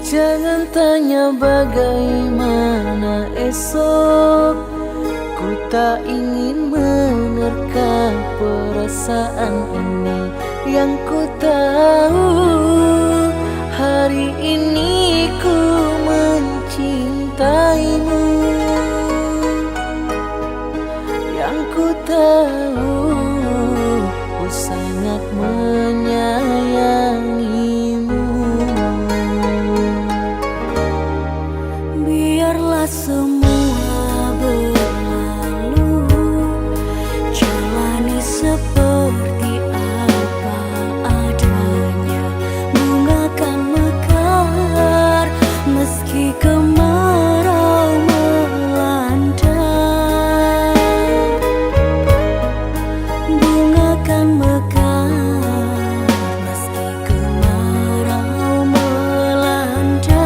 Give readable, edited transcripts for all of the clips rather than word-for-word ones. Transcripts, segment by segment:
Jangan tanya bagaimana esok, ku tak ingin menerka perasaan ini. Yang ku tahu hari ini ku mencintaimu. Yang ku tahu ku sangat menyayangimu. Biarlah semua berlalu, jalani seperti apa adanya. Bunga kan mekar meski kemarau melanda. Bunga kan mekar meski kemarau melanda.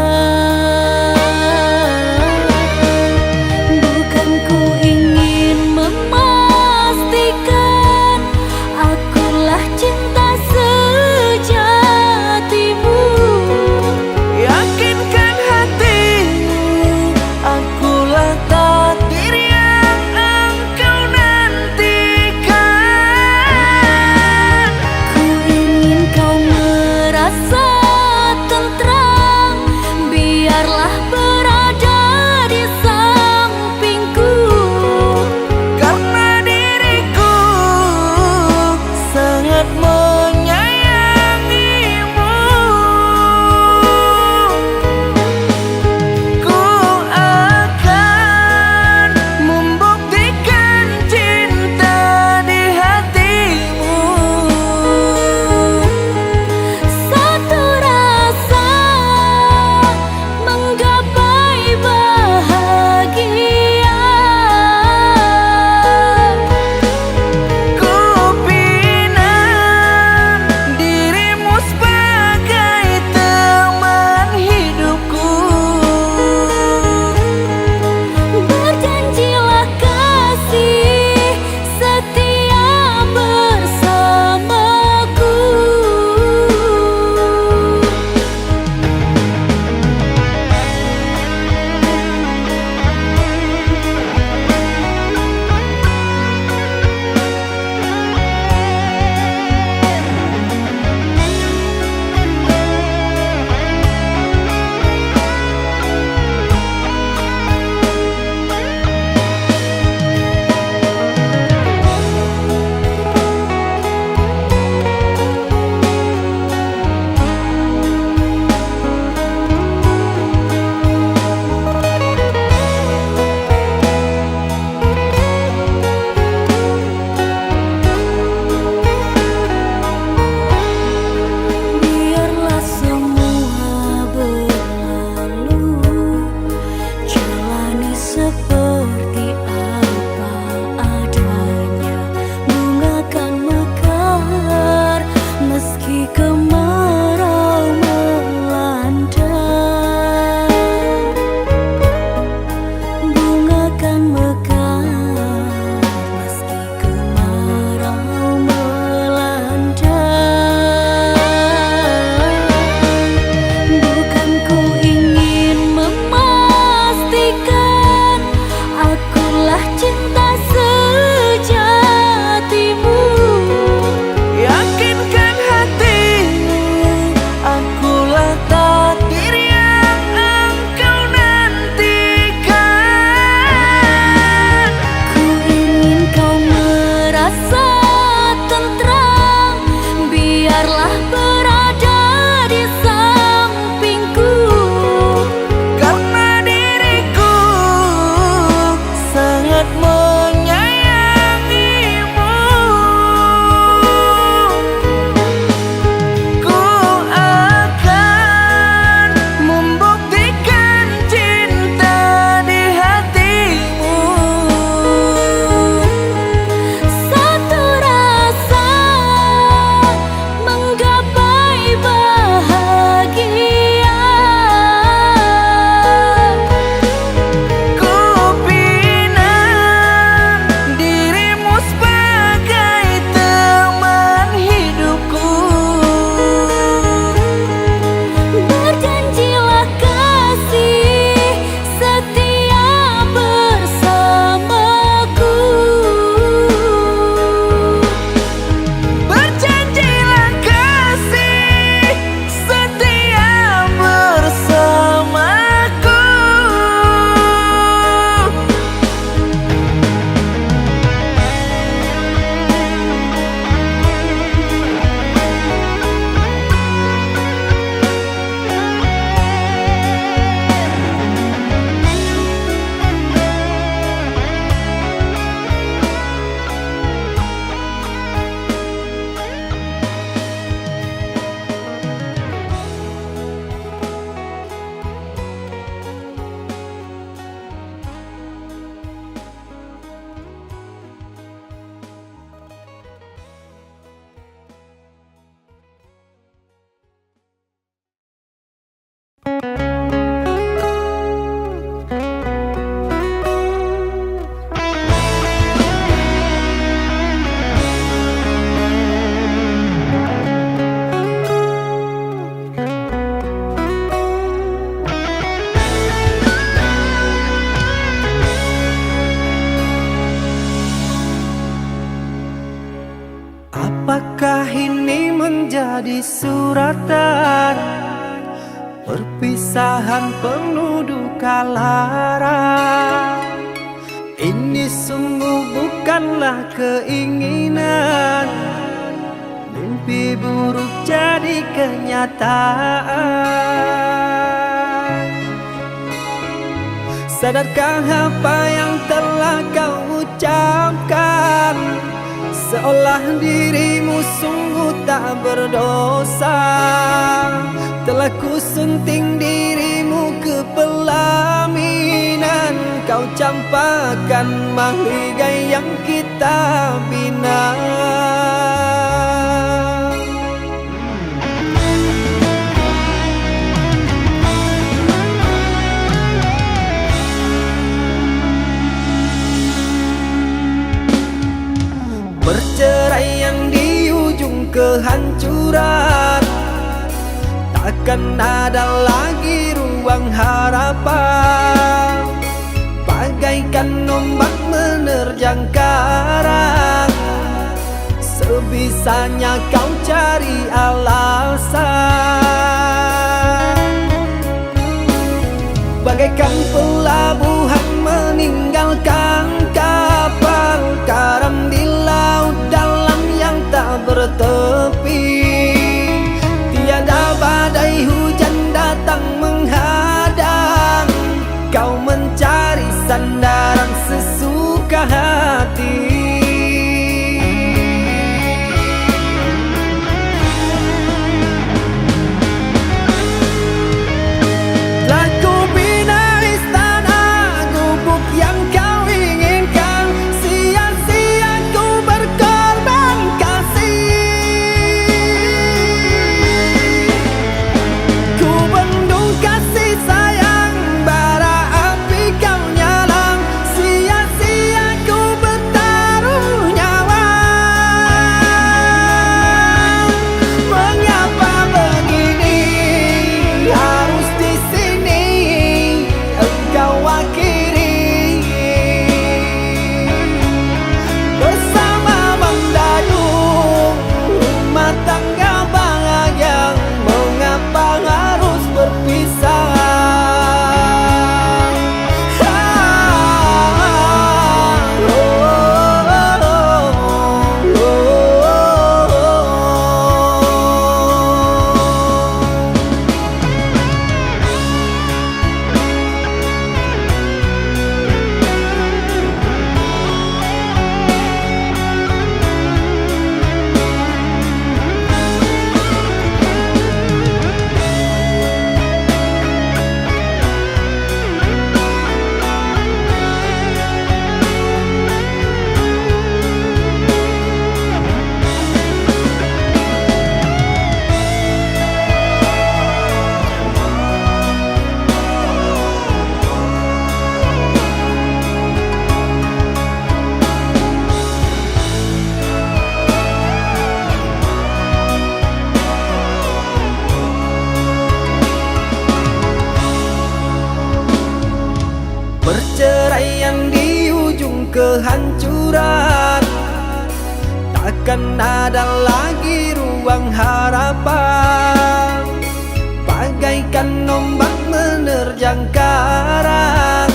Apakah ini menjadi suratan perpisahan penuh duka lara? Ini sungguh bukanlah keinginan, mimpi buruk jadi kenyataan. Sadarkah apa yang telah kau ucapkan? Seolah dirimu sungguh tak berdosa. Telah kusunting dirimu ke pelaminan, kau campakkan mahligai yang kita bina. Perceraian di ujung kehancuran, takkan ada lagi ruang harapan. Bagaikan ombak menerjang karang, sebisanya kau cari alasan. Bagaikan pelabuhan meninggalkan kapal karam di laut dalam yang tak bertepi. Tiada badai hujan datang menghadang, kau mencari sandaran sesuka hati. Perceraian di ujung kehancuran, takkan ada lagi ruang harapan. Bagaikan ombak menerjang karang,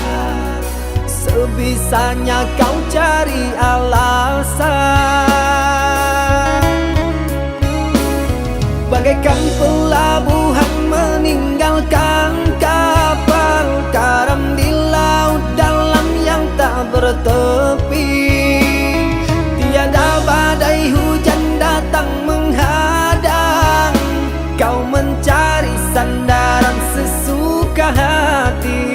sebisanya kau cari alasan. Bagaikan pelabuhan meninggalkan kapal karam di laut dalam yang tak bertepi. Tiada badai hujan datang menghadang, kau mencari sandaran sesuka hati.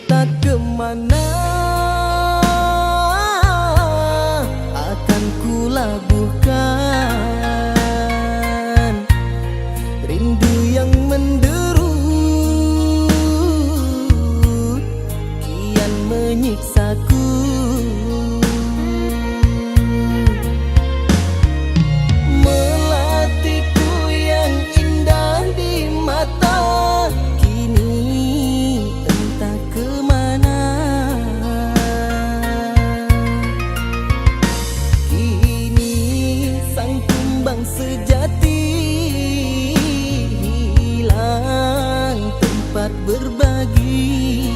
entah kemana akan kulabuhkan rindu yang menderu kian menyiksaku. Melatiku yang indah di mata kini entah kemana. Kini sang kumbang sejati hilang tempat berbagi.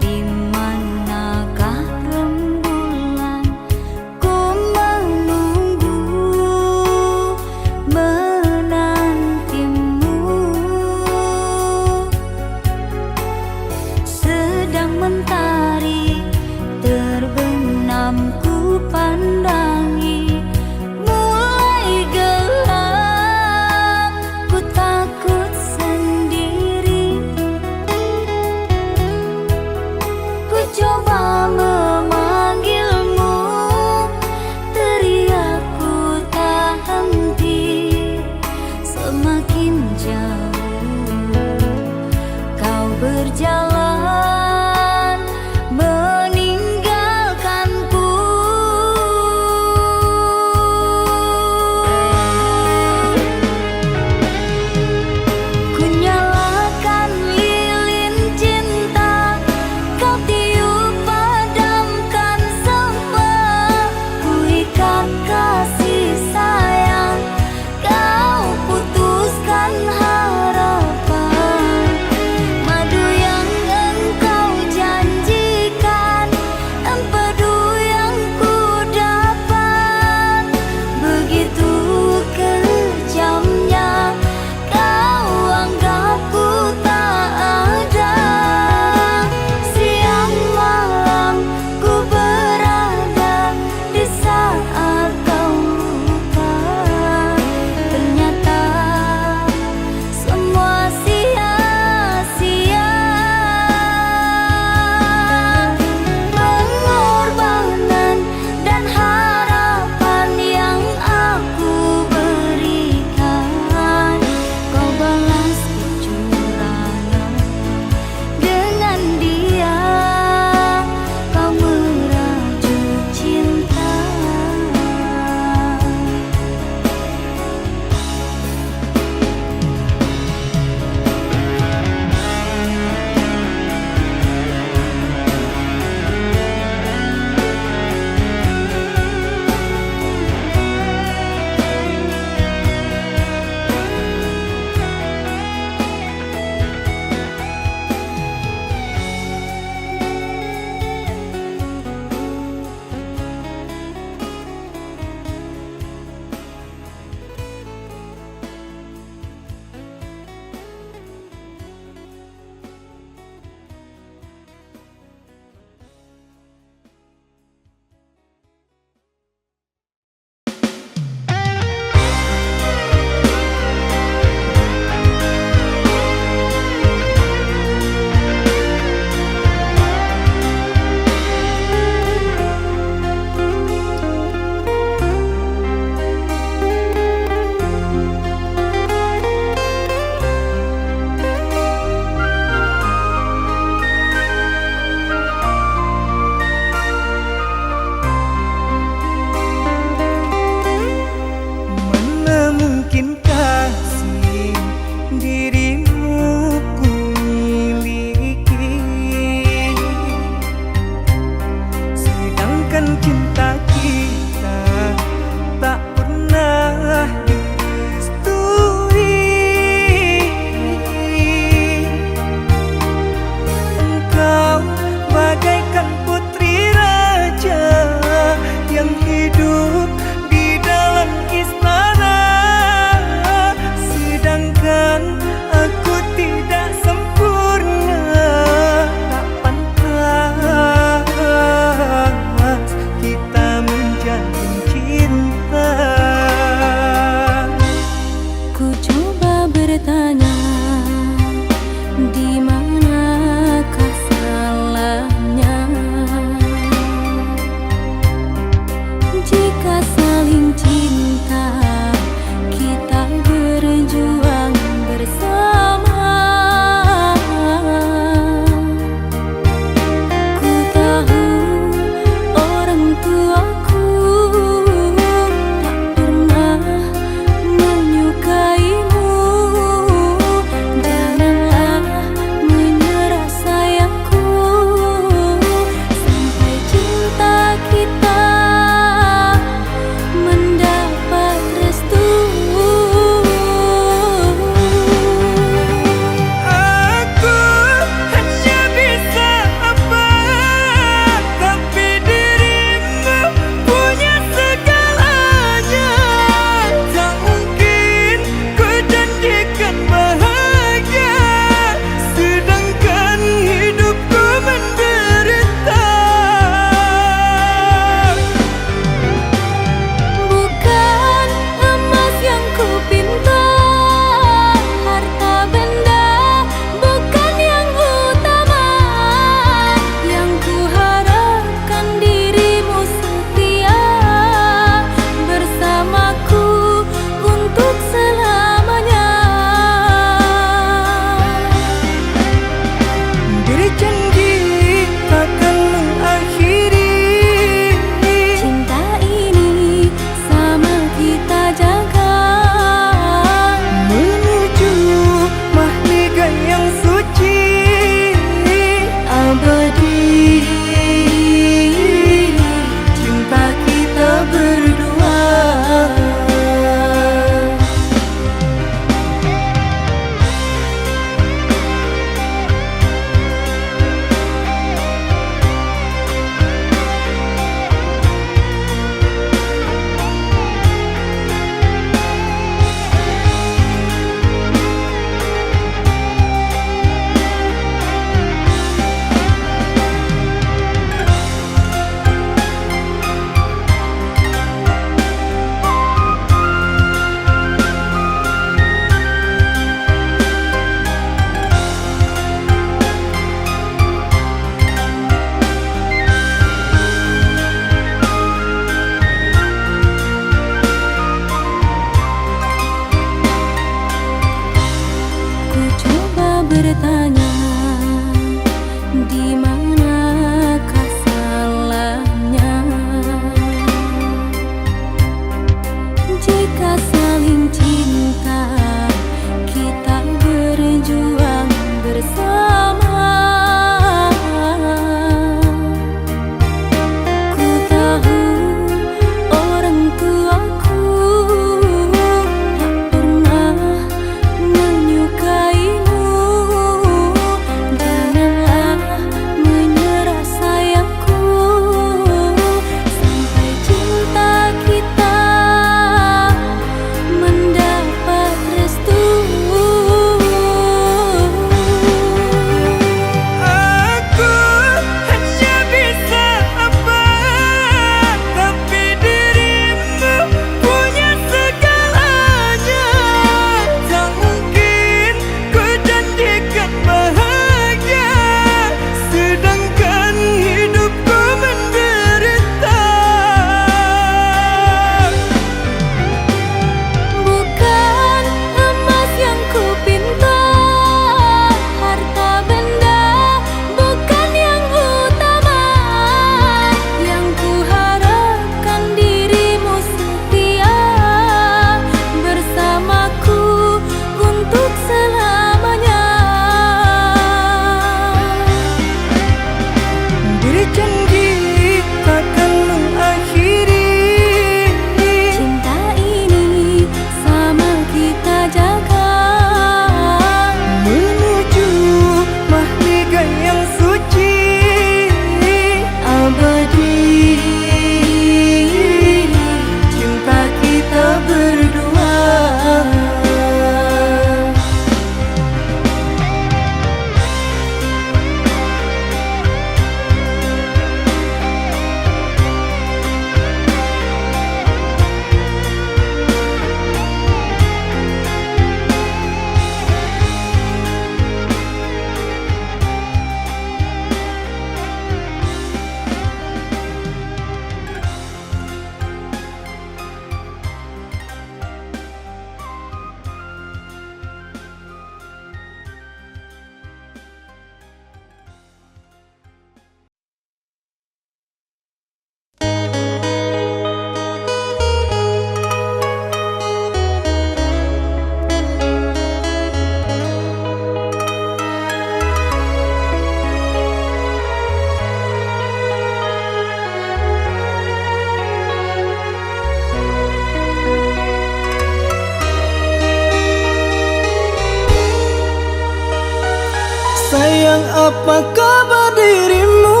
apa kabar dirimu?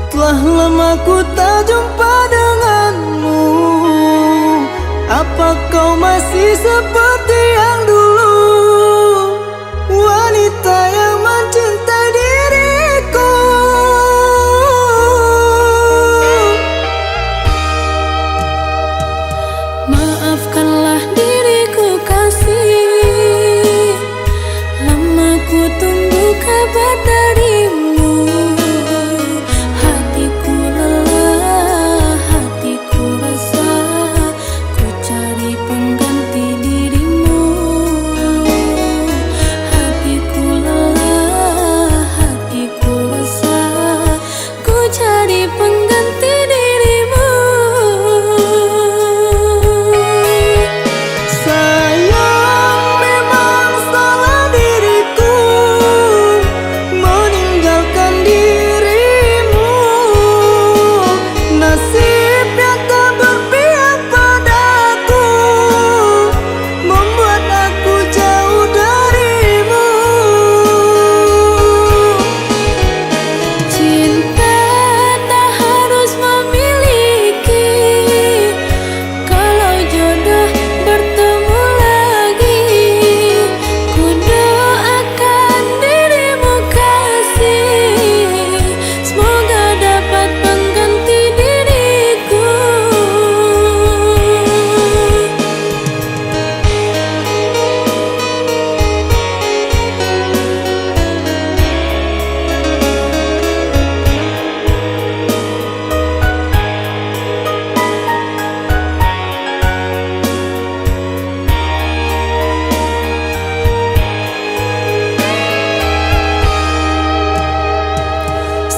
Telah lama ku tak jumpa denganmu. Apa kau masih seperti yang dulu? Wanita yang mencintai diriku. Maafkanlah diriku kasih, lama ku tunggu kabar darimu. Hatiku lelah, hatiku resah, ku cari pengganti dirimu. Hatiku lelah, hatiku resah, ku cari pengganti dirimu. Sayang, memang salah diriku meninggalkan dirimu. Nasibnya tak berpihak padaku, membuat aku jauh darimu. Cinta tak harus memiliki, kalau jodoh bertemu lagi. Ku doakan dirimu kasih, semoga dapat pengganti diriku.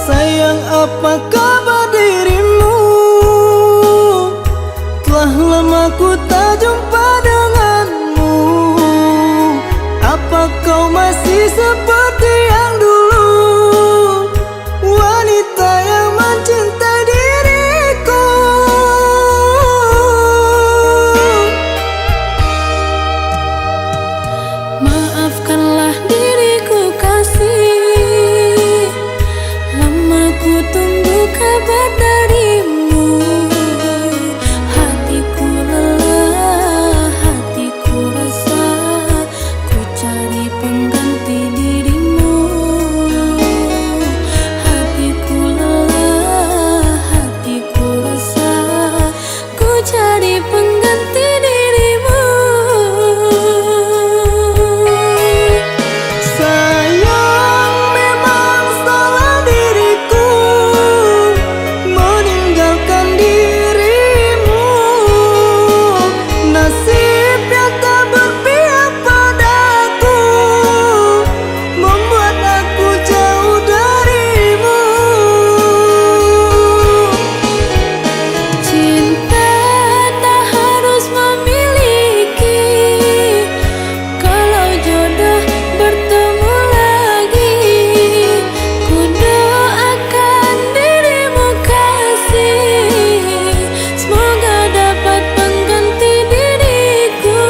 Sayang, apa kabar dirimu? Telah lama ku tak jumpa denganmu. Apa kau masih seperti yang dulu? Wanita yang mencintai diriku. Maafkanlah diriku kasih, lama ku tunggu kabar darimu. Hatiku lelah, hatiku resah, ku cari pengganti dirimu. Hatiku lelah, hatiku resah, ku cari pengganti dirimu. Sayang, memang salah diriku meninggalkan dirimu. Nasibnya tak berpihak padaku, membuat aku jauh darimu. Cinta tak harus memiliki, kalau jodoh bertemu lagi. Ku doakan dirimu kasih, semoga dapat pengganti diriku.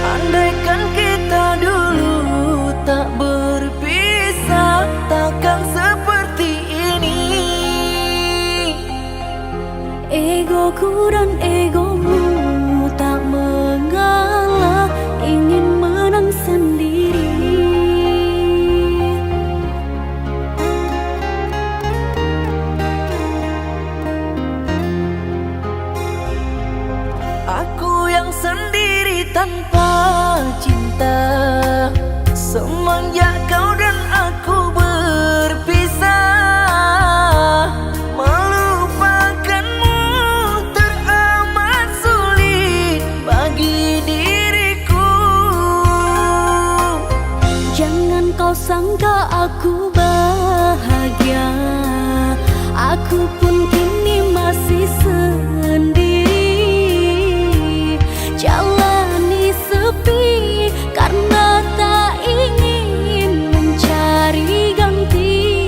Andaikan kita dulu tak berpisah, takkan seperti ini. Egoku dan egomu tak mengalah, ingin menang sendiri. tanpa cinta. Semenjak kau dan aku berpisah, melupakanmu teramat sulit bagi diriku. Jangan kau sangka aku bahagia, aku pun kini masih sendiri. Jalani sepi karena tak ingin mencari ganti.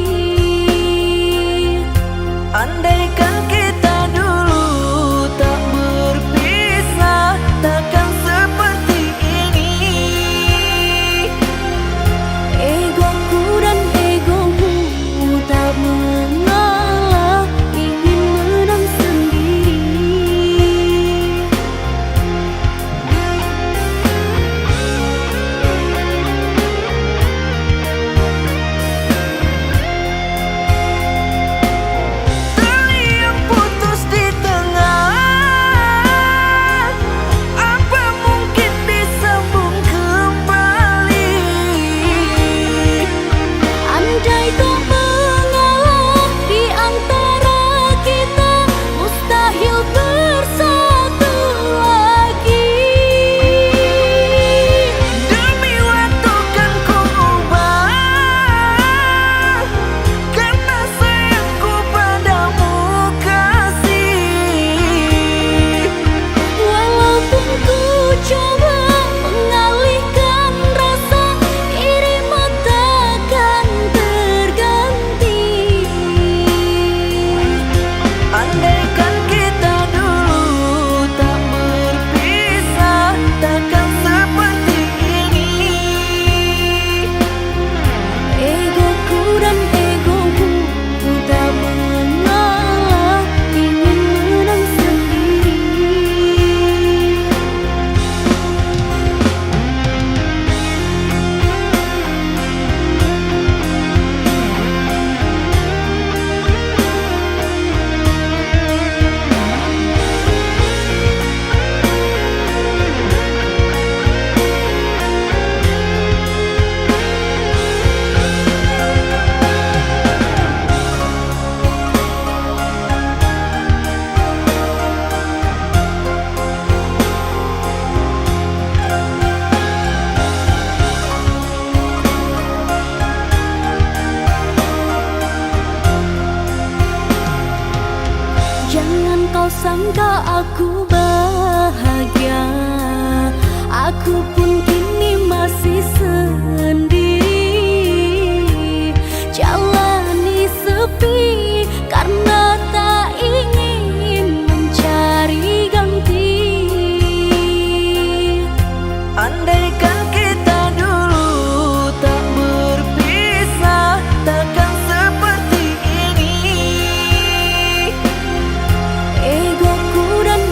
Andaikan kita dulu tak berpisah, takkan seperti ini. Egoku dan egomu tak mengalah, ingin menang sendiri. Tali yang putus di tengah, apa mungkin disambung kembali? Andai kau mengalah di antara kita, mustahil bersatu lagi. Demi waktu kan ku ubah, karena sayangku padamu kasih. Walaupun ku coba mengalihkan rasa, dirimu takkan terganti. Andaikan kita dulu tak berpisah, takkan seperti ini. Egoku dan egomu tak mengalah, ingin menang sendiri. Jangan kau sangka aku bahagia, aku pun kini masih sendiri. Jalani sepi karena tak ingin mencari ganti. Andaikan kita dulu tak berpisah, takkan seperti ini. Egoku dan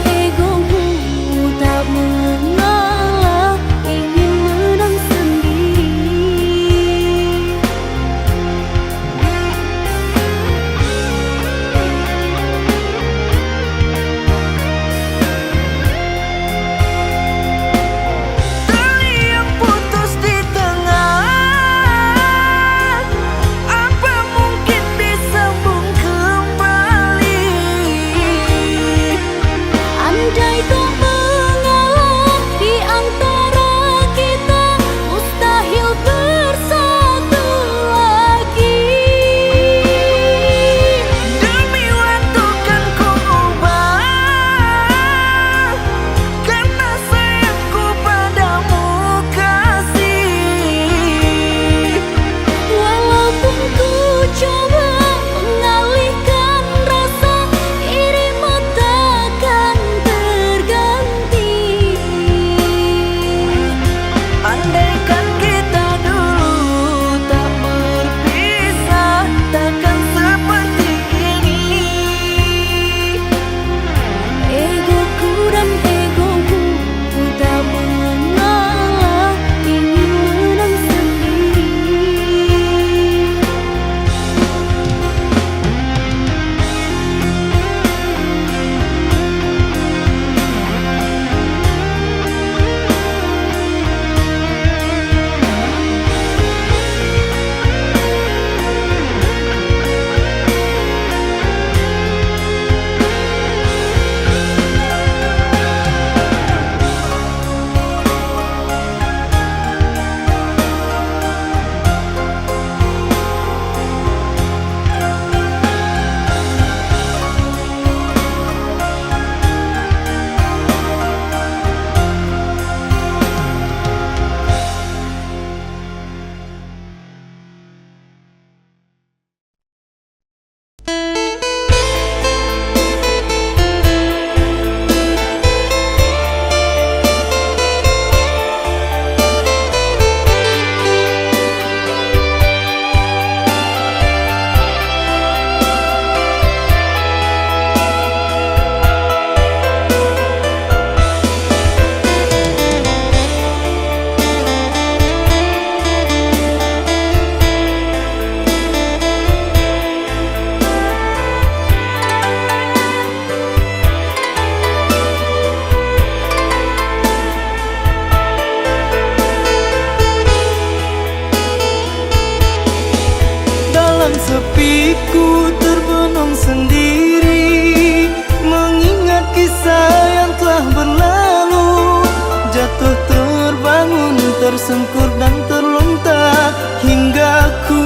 tersungkur dan terlunta, hingga ku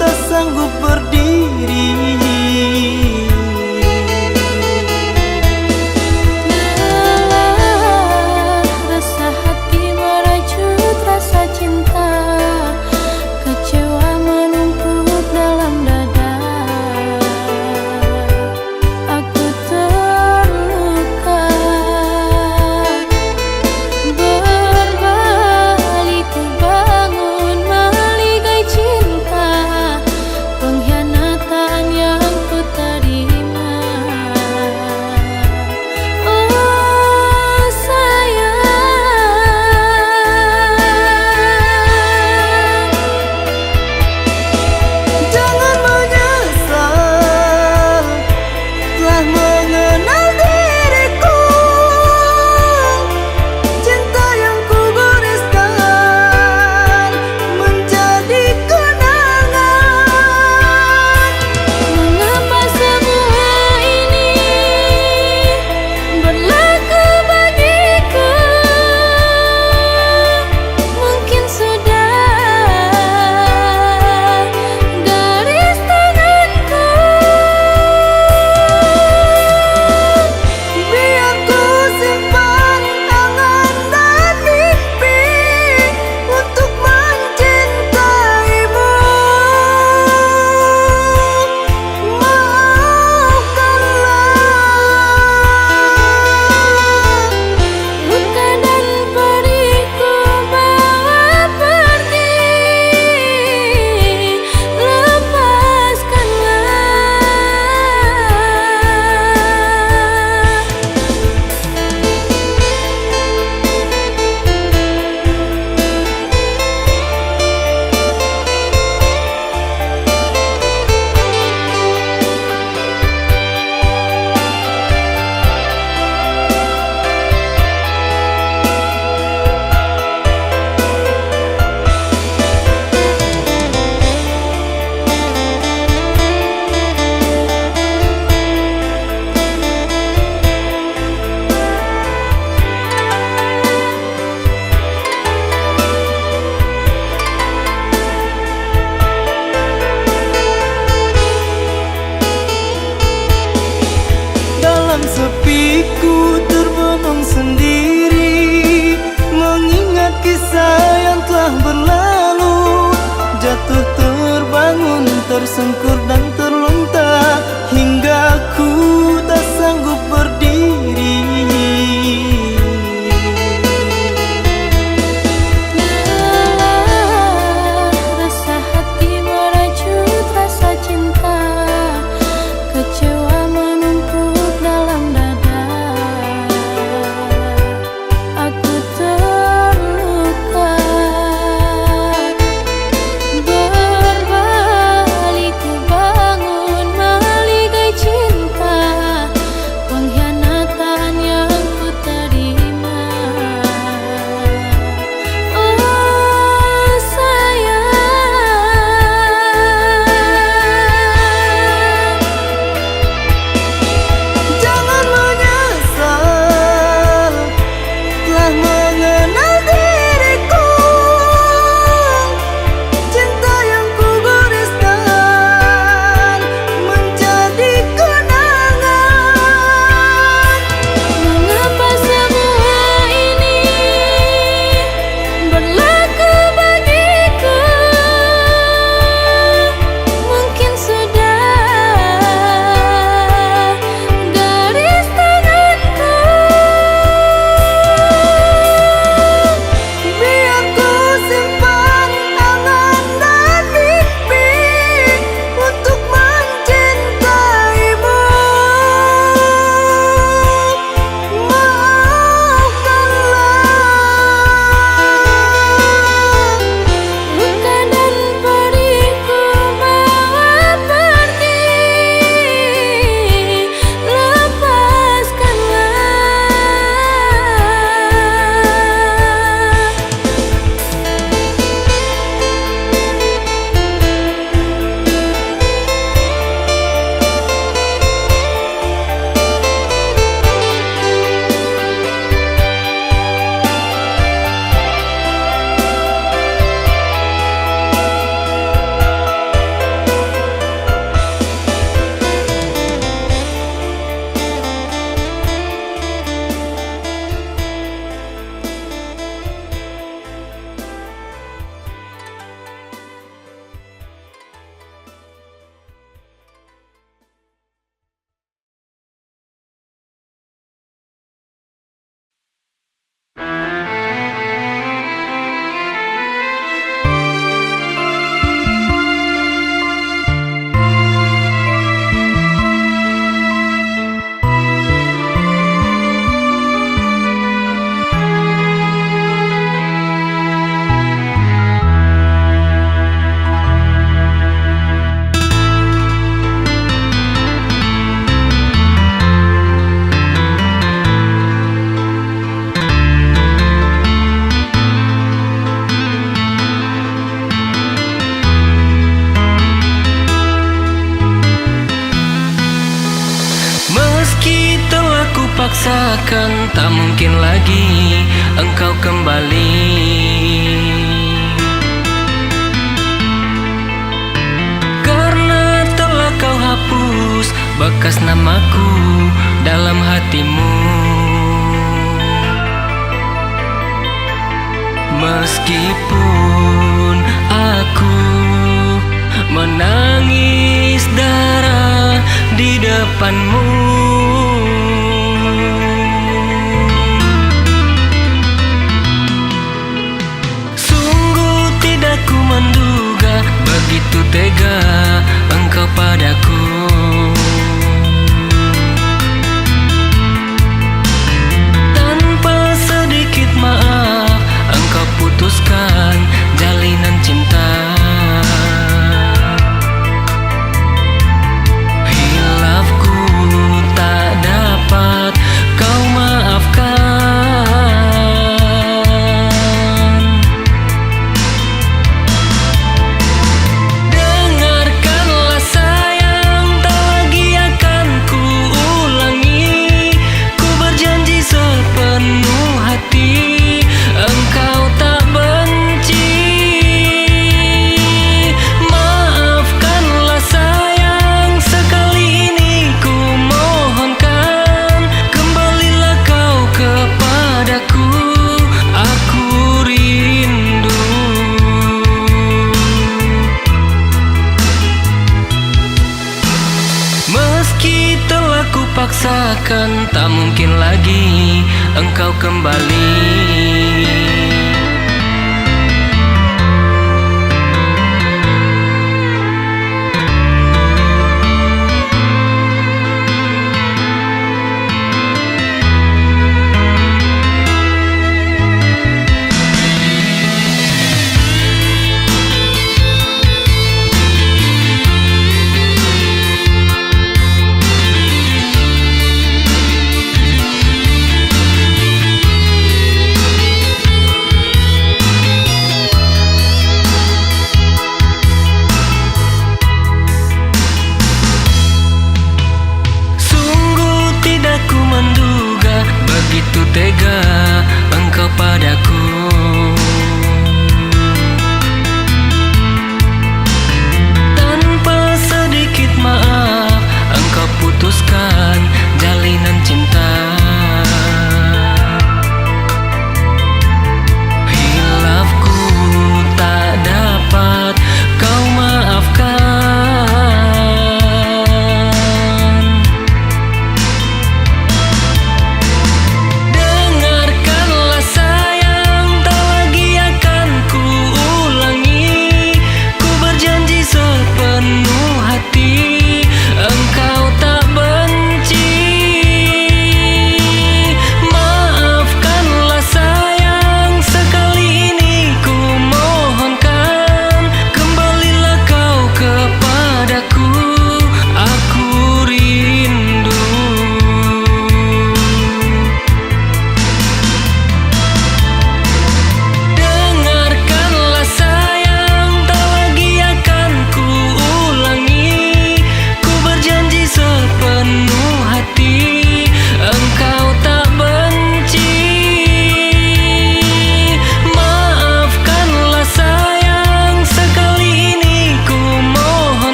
tak sanggup berdiri. Rasa hati merajut rasa cinta, kecewa menumpuk dalam dada. Aku terluka, berbalik ke tak mungkin lagi engkau kembali. Karena telah kau hapus bekas namaku dalam hatimu. Meskipun aku menangis darah di depanmu, sungguh tidak ku menduga begitu tega engkau padaku. Tanpa sedikit maaf engkau putuskan jalinan cinta. Hilafku tak dapat kau maafkan. Dengarkanlah sayang, tak lagi akan ku ulangi. Ku berjanji sepenuh hati engkau tak benci. Maafkanlah sayang, sekali ini ku mohonkan. Kembalilah kau kepadaku, aku rindu. Meski telah ku paksakan, tak mungkin lagi engkau kembali.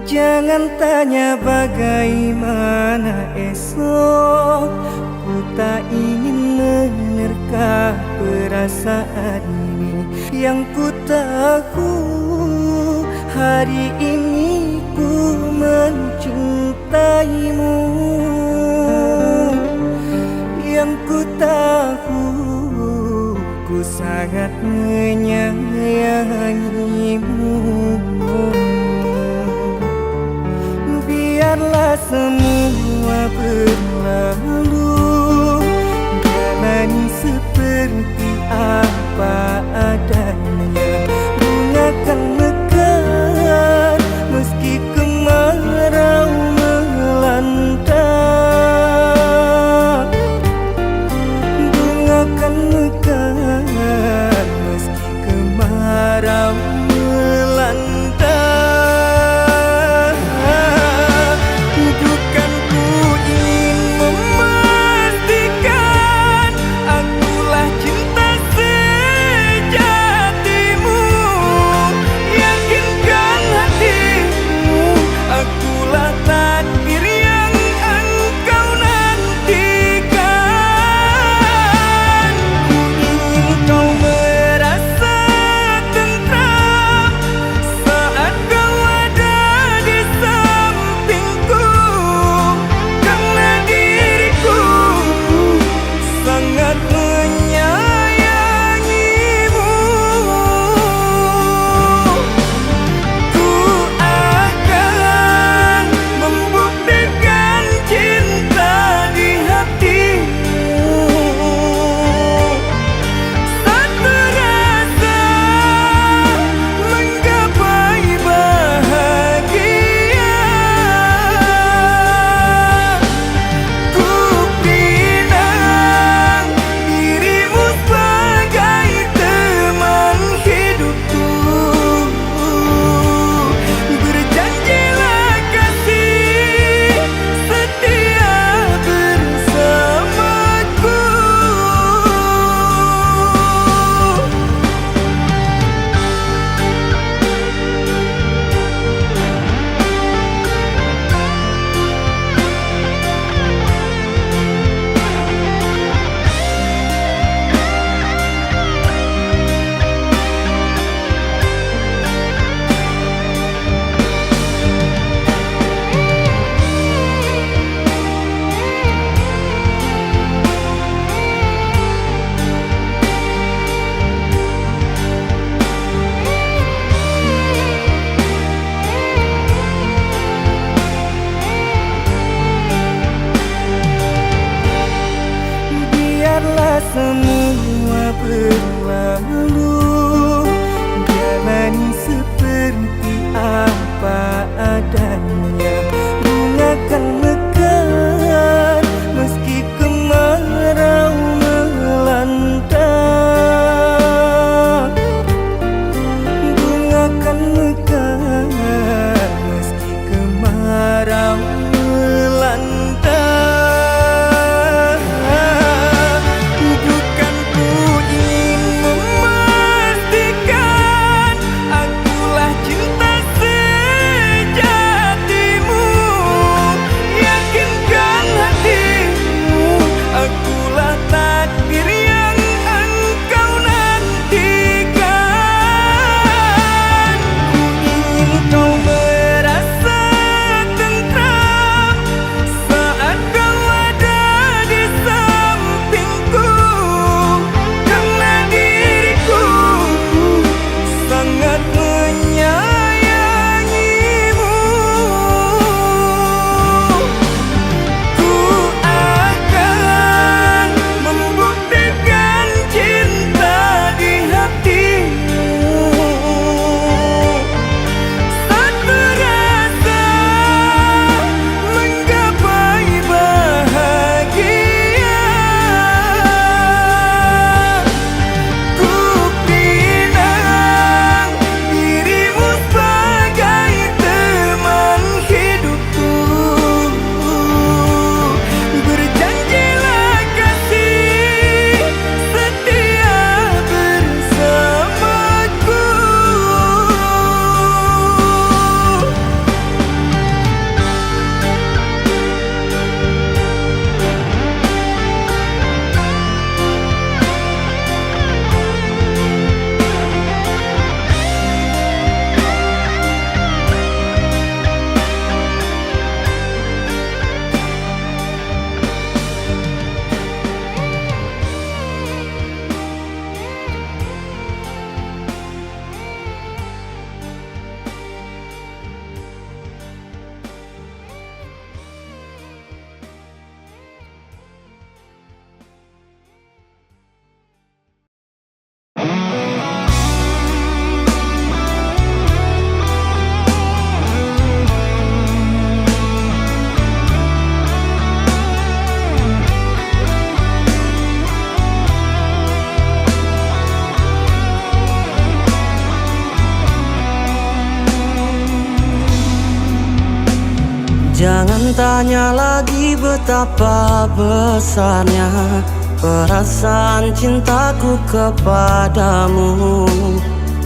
Jangan tanya bagaimana esok, ku tak ingin menerka perasaan ini. Yang ku tahu hari ini ku mencintaimu. Yang ku tahu ku sangat menyayangimu. Biarlah semua berlalu, jalani seperti apa adanya. Bunga kan mekar meski kemarau melanda. Bunga kan mekar meski kemarau melanda. Bukan ku ingin memastikan akulah cinta sejati, Jangan tanya lagi betapa besarnya perasaan cintaku kepadamu.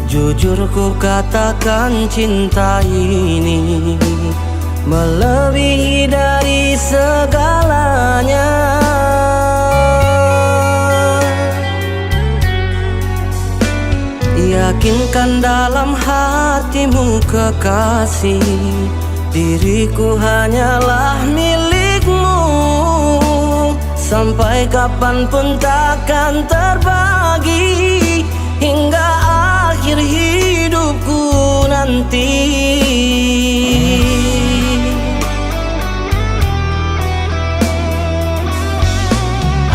Jujur ku katakan cinta ini melebihi dari segalanya. Yakinkan dalam hatimu kekasih, diriku hanyalah milikmu. Sampai kapanpun takkan terbagi, hingga akhir hidupku nanti.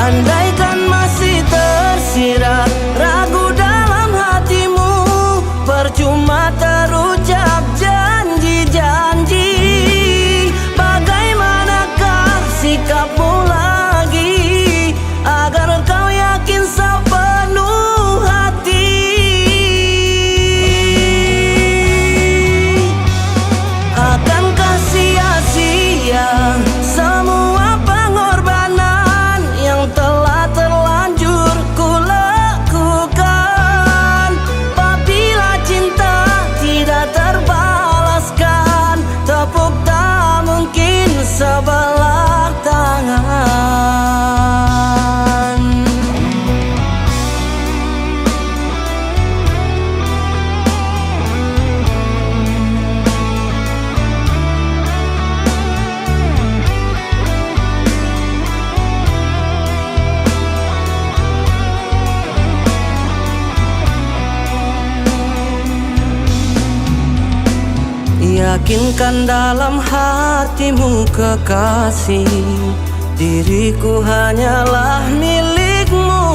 Andaikan masih tersirat ragu dalam hatimu, percuma terucap janji-janji. Bagaimanakah sikapmu lagi agar kau yakin sepenuh hati? Akankah sia-sia semua pengorbanan yang telah terlanjur ku lakukan? Apabila cinta tidak terbalaskan, tepuk tak mungkin sebelah tangan. Yakinkan dalam hatimu kekasih, diriku hanyalah milikmu.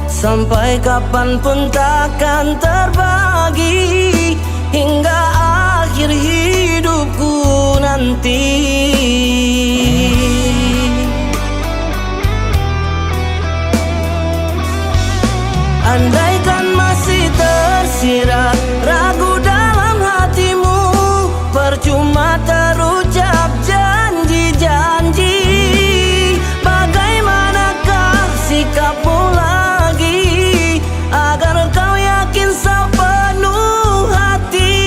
Sampai kapanpun takkan terbagi, hingga akhir hidupku nanti. Andaikan masih tersirat ragu dalam hatimu, percuma terucap janji-janji. Bagaimanakah sikapmu lagi agar kau yakin sepenuh hati?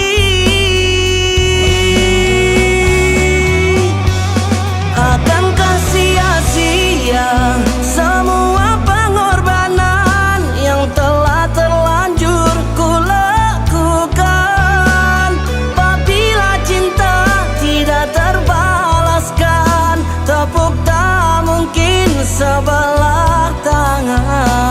Akankah sia-sia semua pengorbanan yang telah terlanjur ku lakukan? Apabila cinta tidak terbalaskan, tepuk tak mungkin sebelah tangan.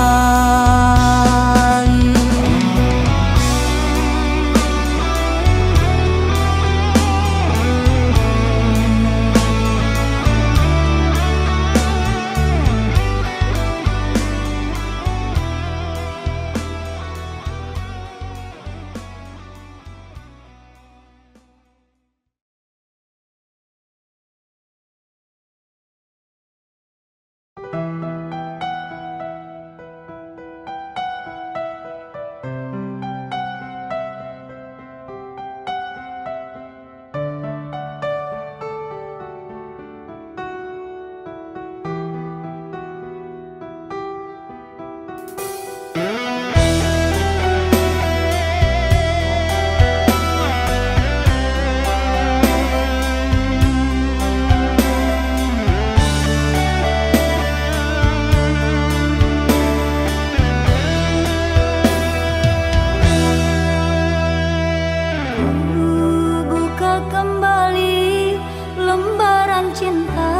Buka kembali lembaran cinta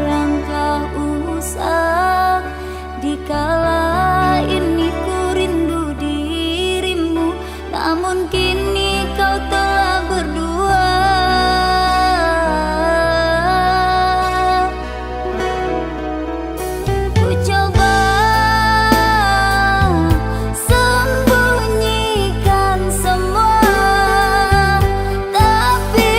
yang kau usah. Dikala ini ku rindu dirimu, namun kini kau telah berdua. Ku coba sembunyikan semua, tapi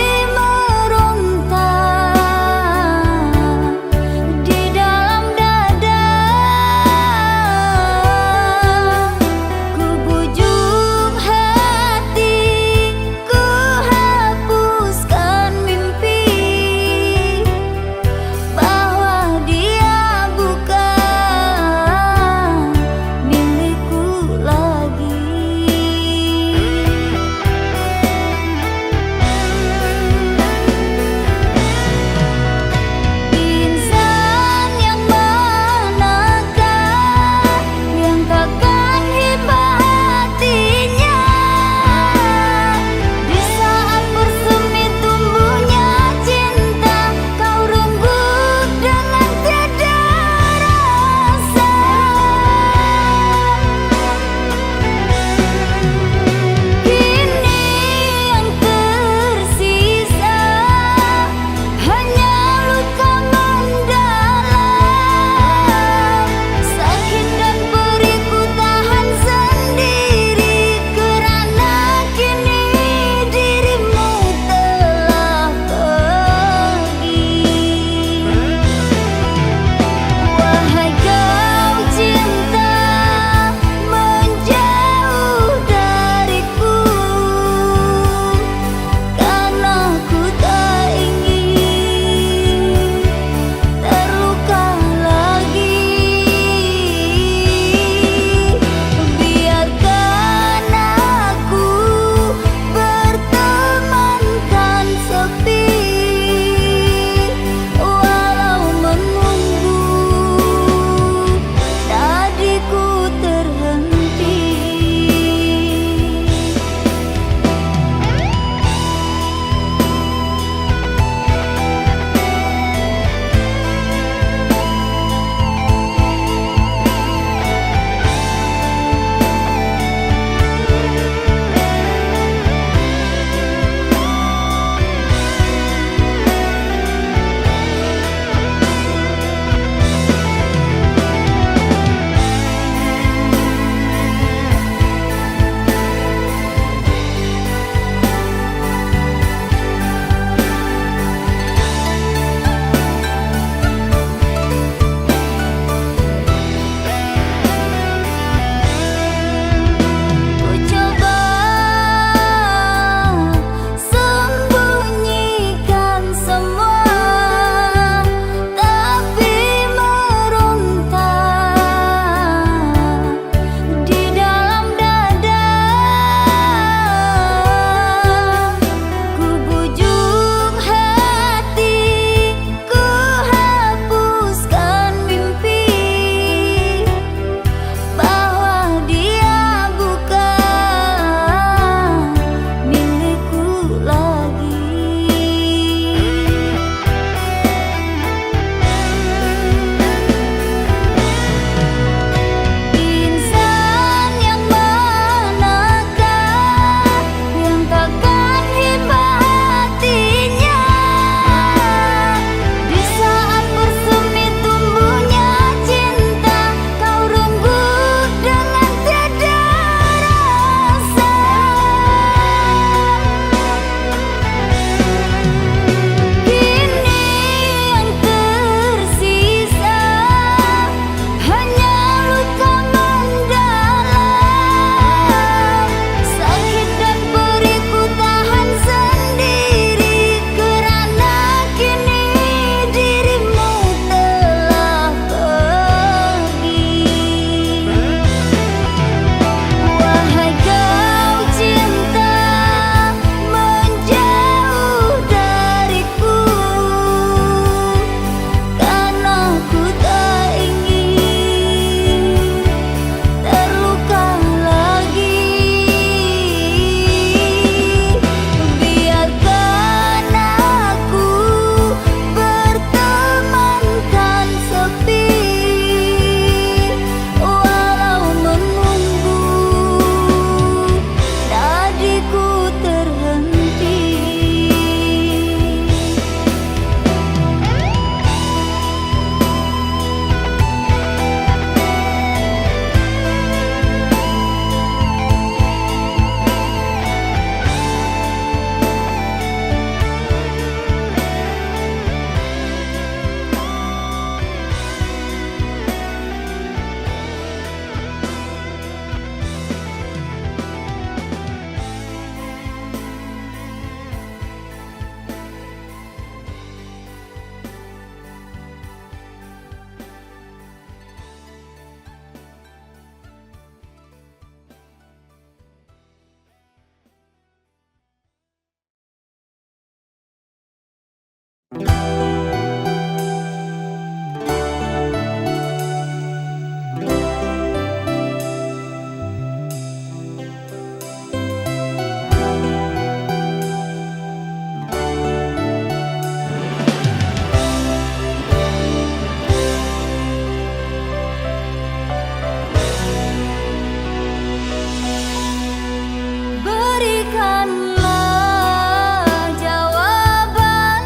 berikanlah jawaban,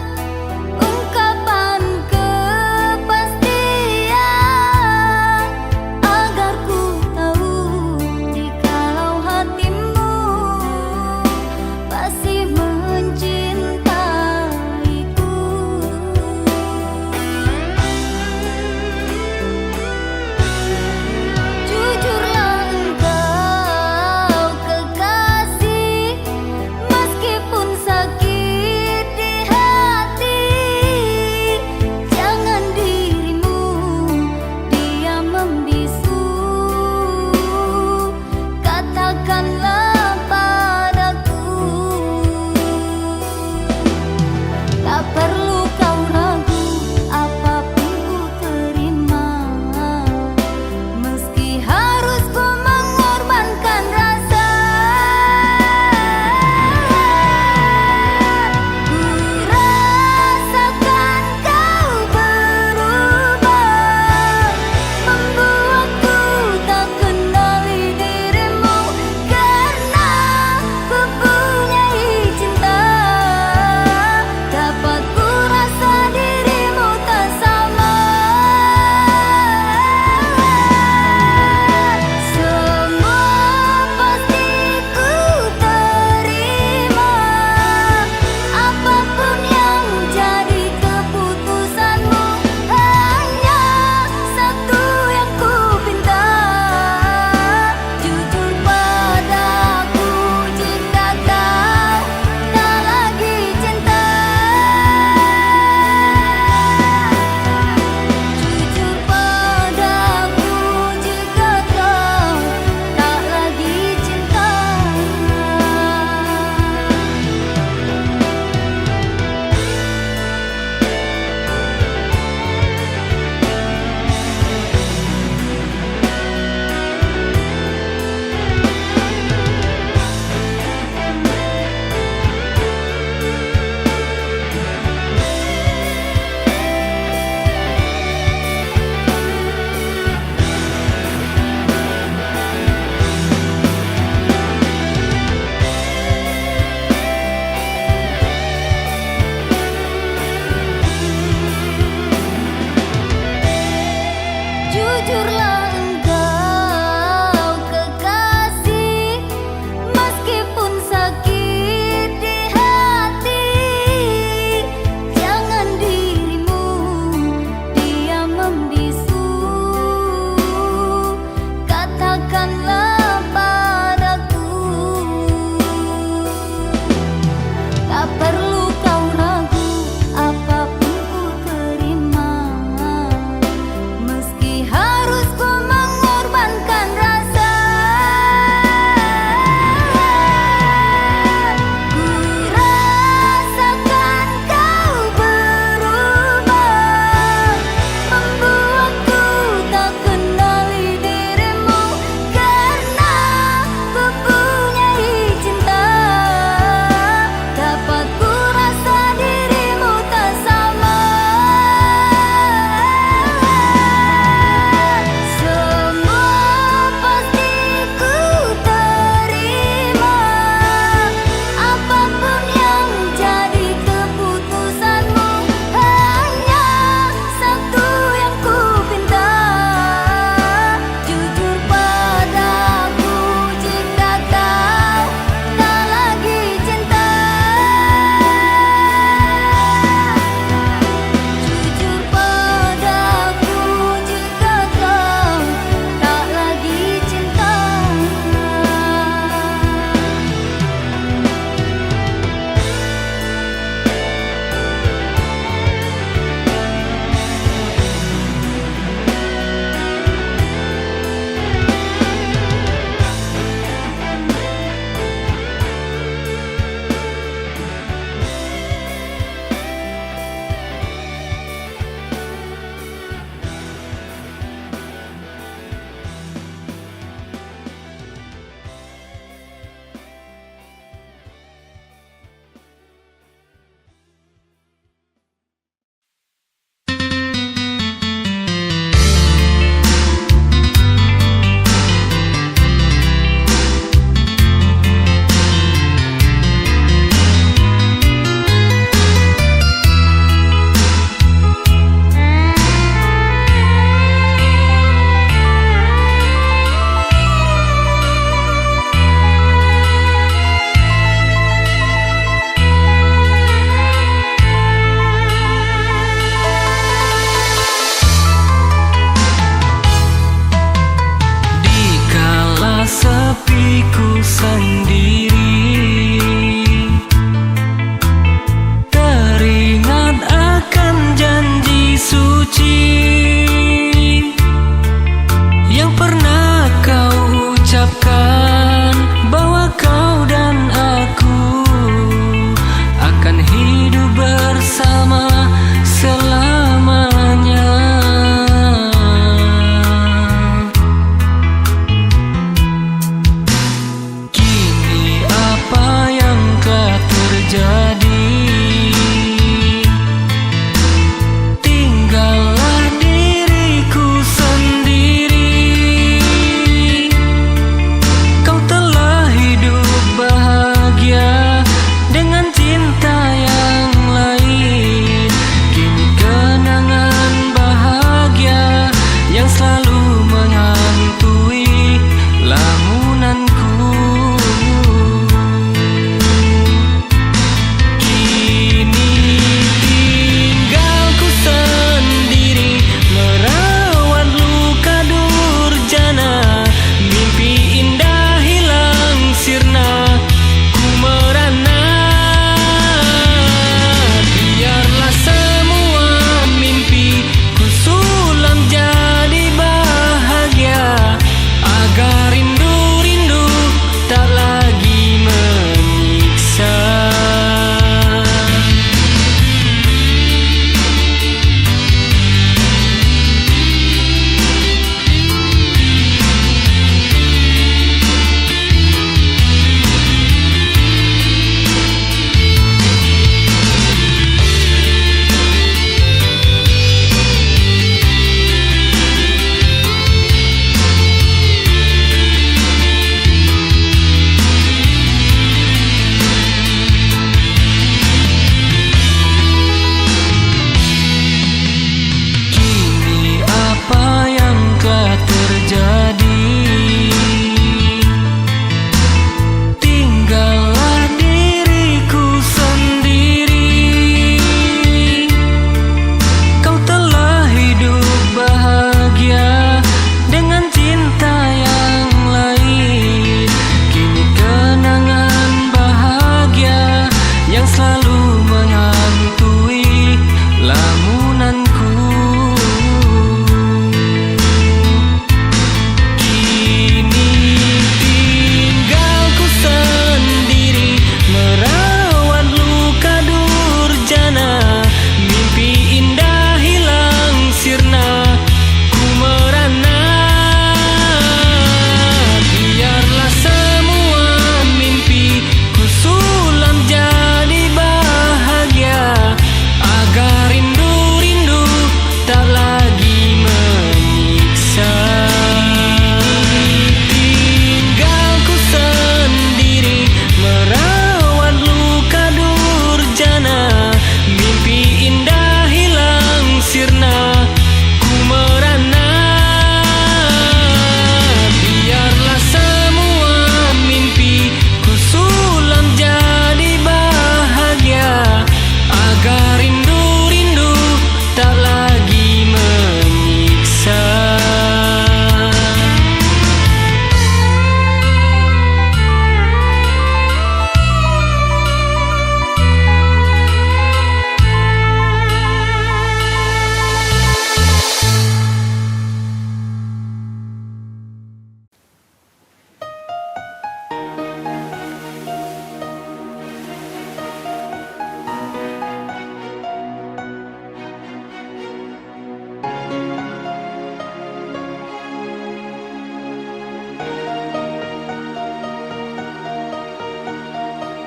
ungkapan kepastian, agar ku tahu jikalau hatimu masih mencintaiku. Jujurlah engkau kekasih,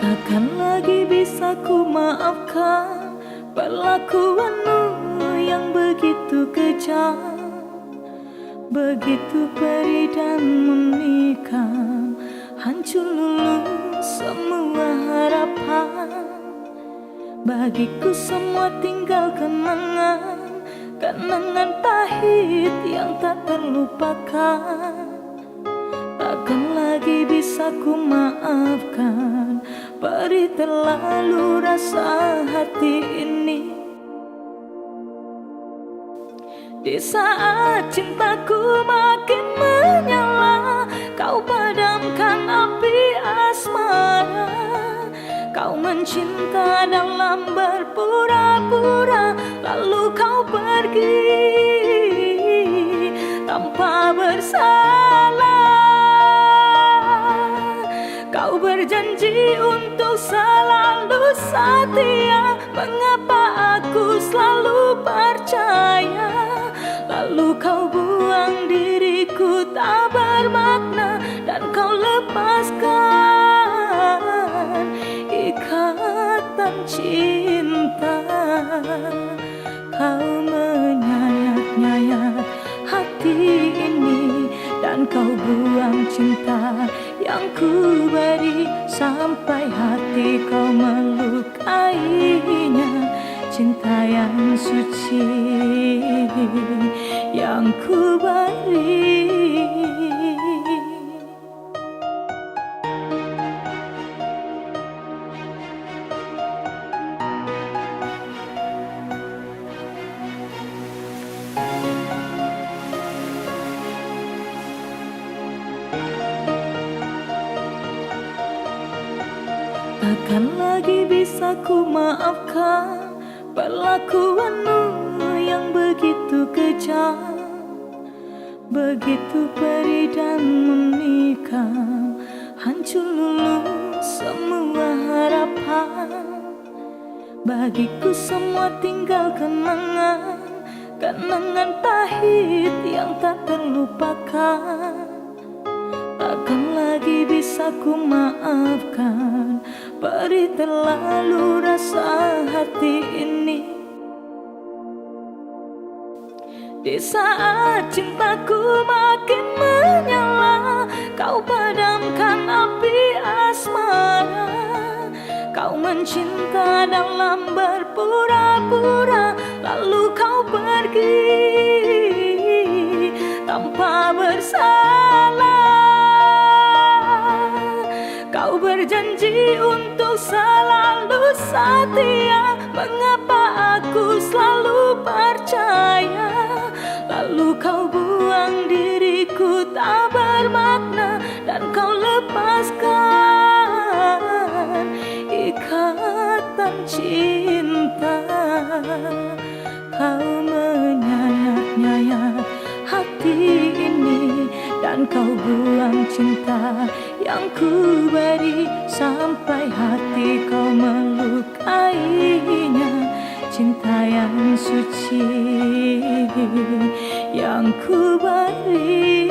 Takkan lagi bisa ku maafkan perlakuanmu yang begitu kejam, begitu perih dan memikam, hancur luluh semua harapan. Bagiku semua tinggal kenangan, kenangan pahit yang tak terlupakan. Takkan lagi bisa ku maafkan perih terlalu rasa hati ini. Di saat cintaku makin menyala, kau padamkan api asmara. Kau mencinta dalam berpura-pura, lalu kau pergi tanpa bersalah. Kau berjanji untuk selalu setia, mengapa aku selalu percaya? Lalu kau buang diriku tak bermakna, dan kau lepaskan ikatan cinta. Kau menyayat-nyayat hati ini, dan kau buang cinta yang ku beri, sampai hati kau melukainya. Cinta yang suci yang ku beri. Takkan lagi bisa ku maafkan perlakuanmu yang begitu kejam, begitu perih dan memikam, hancur luluh semua harapan. Bagiku semua tinggal kenangan, kenangan pahit yang tak terlupakan. Takkan lagi bisa ku maafkan perih terlalu rasa hati ini. Di saat cintaku makin menyala, kau padamkan api asmara. Kau mencinta dalam berpura-pura, lalu kau pergi tanpa bersalah. Kau berjanji untuk selalu setia, mengapa aku selalu percaya? Lalu kau buang diriku tak bermakna, dan kau lepaskan ikatan cinta. Kau menyayat-nyayat hati ini, dan kau buang cinta yang ku beri, sampai hati kau melukainya. Cinta yang suci yang ku beri.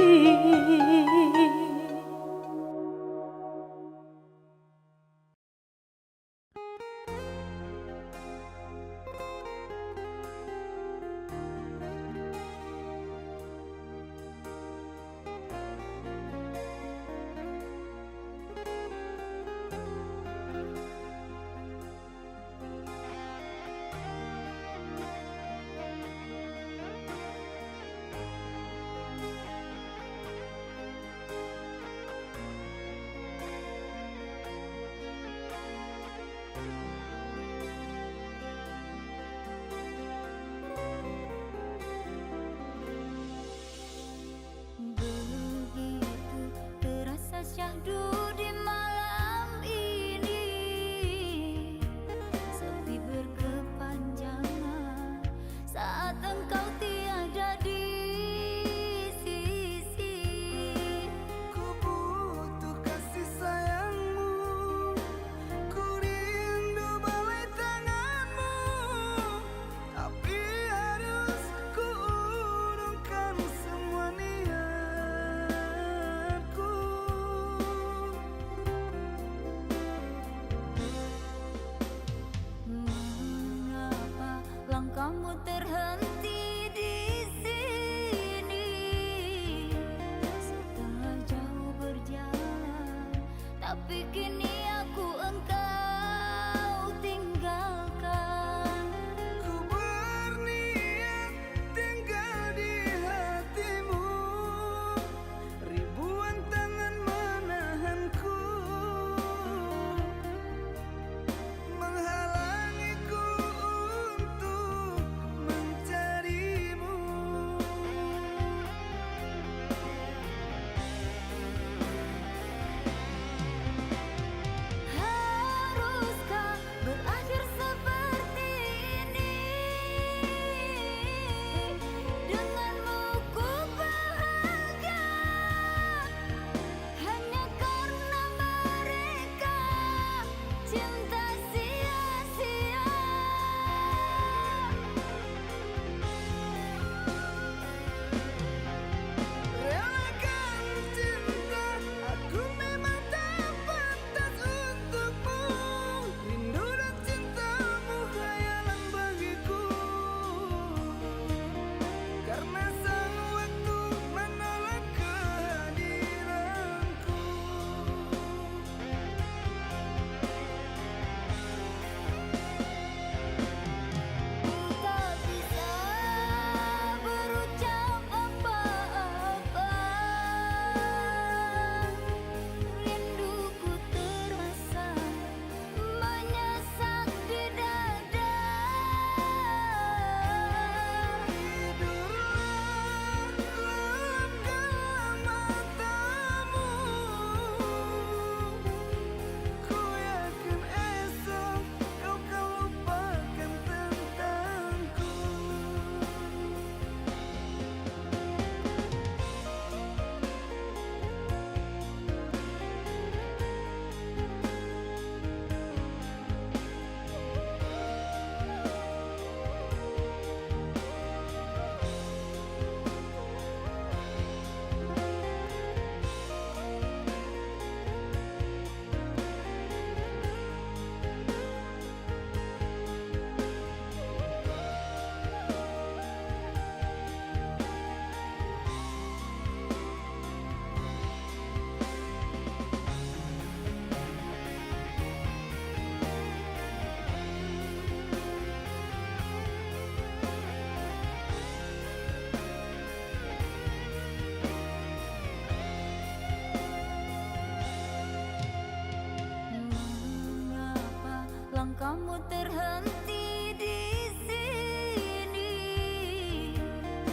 kamu terhenti di sini.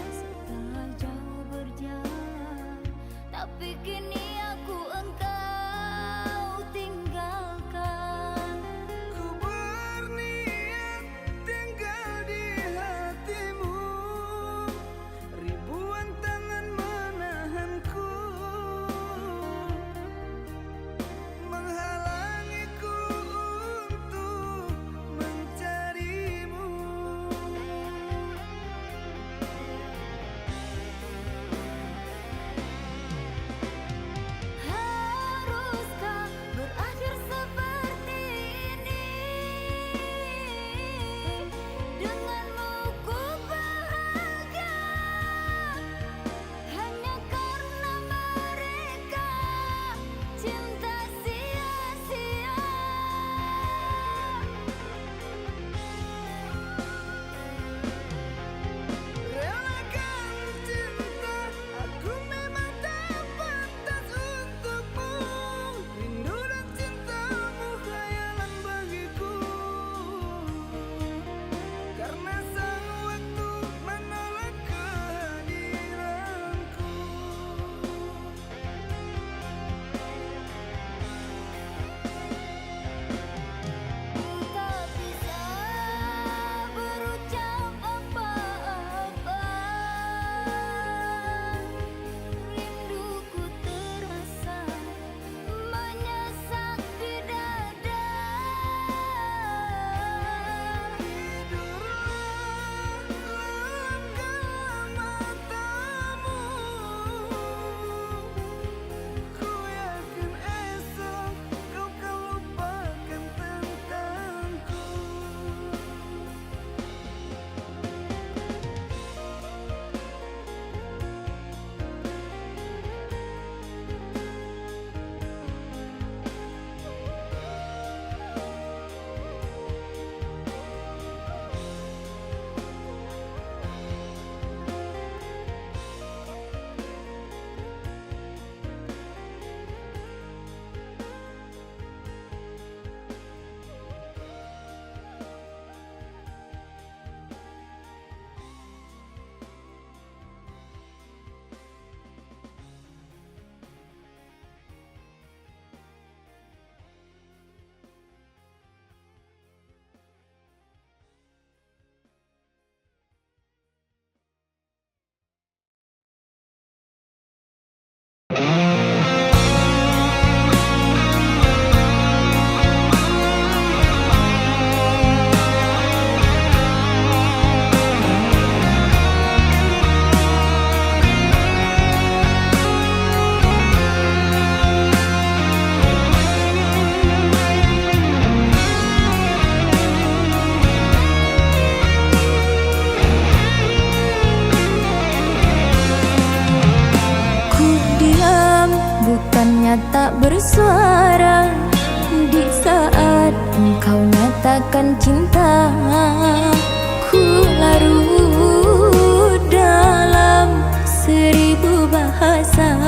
Setelah jauh berjalan, tapi kini aku engkau tinggalkan. Ku berniat tinggal di hatimu, ribuan tangan menahanku, menghalangiku untuk mencarimu. Haruskah berakhir seperti ini? Denganmu ku bahagia, hanya karena mereka cinta sia-sia. Relakan cinta, aku memang tak pantas untukmu. Rindu dan cintamu khayalan bagiku, karena sang waktu menolak kehadiranku. Tak bisa berucap apa-apa, rinduku terasa menyesak di dada. Tidurlah matamu, ku yakin esok kau kan lupakan tentangku. Ku diam, bukannya tak bersuara di saat engkau nyatakan cinta. Ku larut dalam seribu bahasa,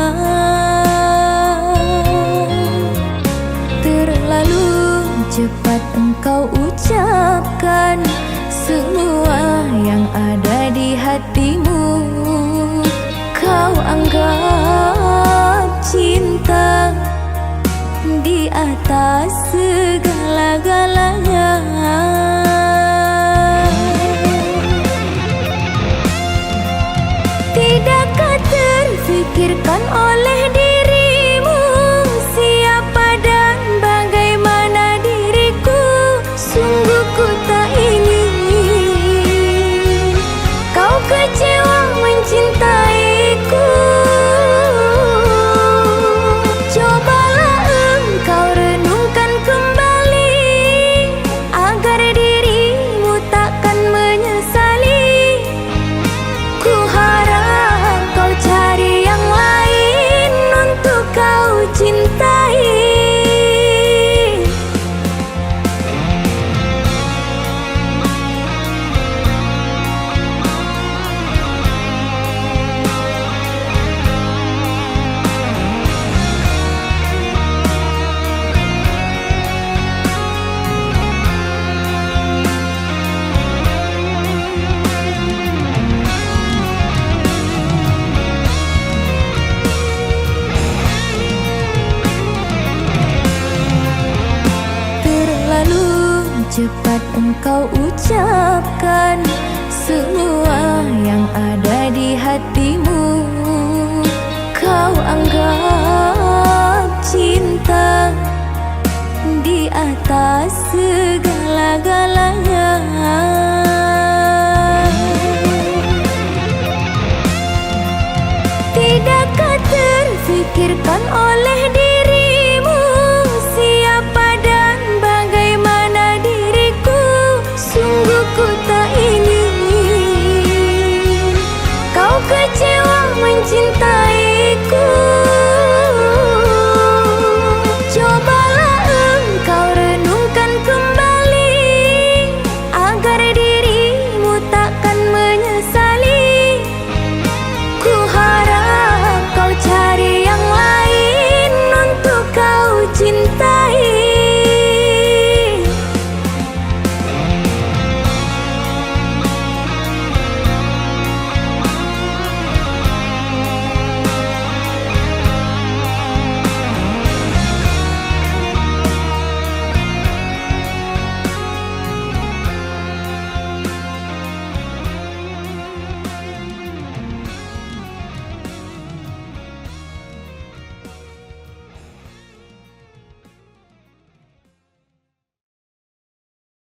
terlalu cepat engkau ucapkan semua yang ada di hatimu. Kau anggap cinta di atas segala-galanya. Tidakkah terfikirkan oleh dirimu siapa dan bagaimana diriku? Sungguh ku tak ingin kau kecewa mencintaiku. Cobalah engkau renungkan kembali cepat engkau ucapkan semua yang ada di hatimu. Kau anggap cinta di atas segala-galanya.